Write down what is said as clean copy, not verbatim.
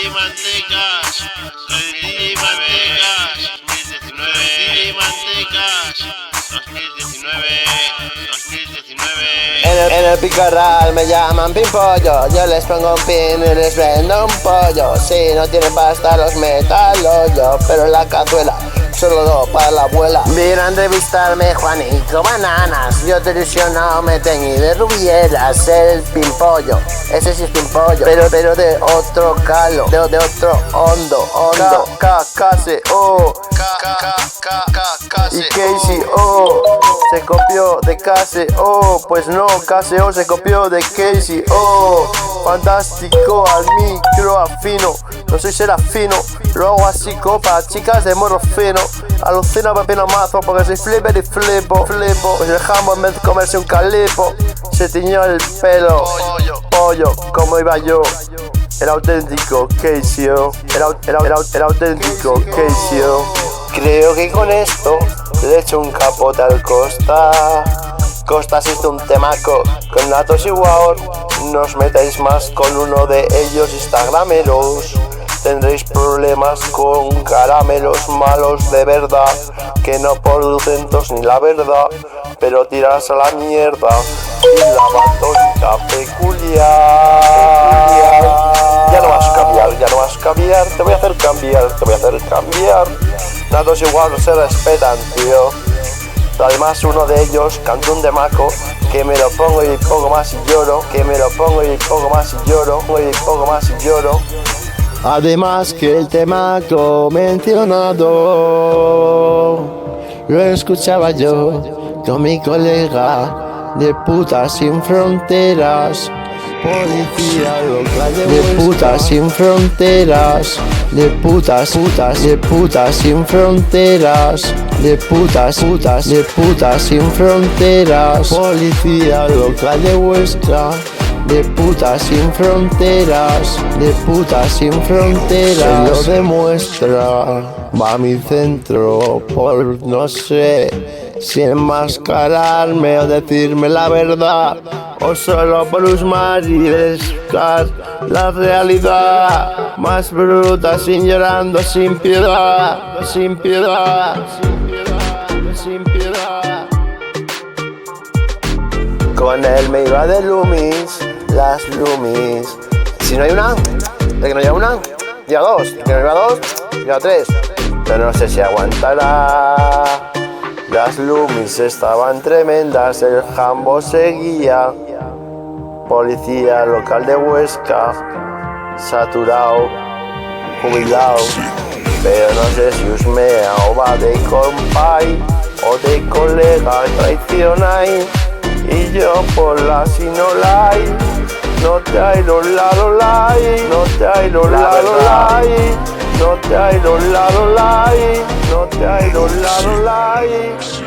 DJ Mantecas, DJ Mantecas, 2019, DJ Mantecas, 2019. En el picorral me llaman pimpollo, yo les pongo un pin y les vendo un pollo. Si no tienen pasta los metalo yo, pero en la cazuela solo do para la abuela. Vino a entrevistarme Juanico Bananas, yo te ilusiono, me teñí de rubieras. El pimpollo, ese sí es pimpollo, pero de otro calo, de otro hondo. KKCO y KCO se copió de KCO, pues no, KCO se copió de KCO. Fantástico, al micro afino, no soy serafino, lo hago así copa, chicas de morro fino. Alucino pepino mazo porque soy flipper y flipo. Pues el jambo en vez de comerse un calipo se tiñó el pelo. Pollo, como iba yo. Era auténtico KCO. Era auténtico KCO. Creo que con esto le echo un capote al Costa. Costa existe un temaco con Natos y Wow. No os metáis más con uno de ellos instagrameros. Tendréis problemas con caramelos malos de verdad, que no producen tos ni la verdad, pero tiras a la mierda y la tónica peculiar. Ya no vas a cambiar, te voy a hacer cambiar. Natos igual no se respetan, tío. Además uno de ellos canta un demaco que me lo pongo y pongo más y lloro, Además que el temaco mencionado lo escuchaba yo con mi colega de Putas Sin Fronteras. Policía local de Putas Sin Fronteras, de putas sin fronteras, de putas sin fronteras. Policía local de Huesca, de Putas Sin Fronteras, se lo demuestra. Va a mi centro por no sé si enmascararme o decirme la verdad, o solo por usar y buscar la realidad más bruta, sin llorando, sin piedad. Con él me iba de Lumis, las Lumis. Si no hay una, de que no llega una, llega dos. De que no llega dos, llega tres. Pero no sé si aguantará. Las Lumis estaban tremendas, el jambo seguía. Policía local de Huesca, saturado, jubilado. Pero no sé si usmea o va de compay o de colega, traicionáis. Y yo por la sinolai, no te hay los lados lai, no te hay los lados lai, no te hay los lados lai, no te hay los lados lai.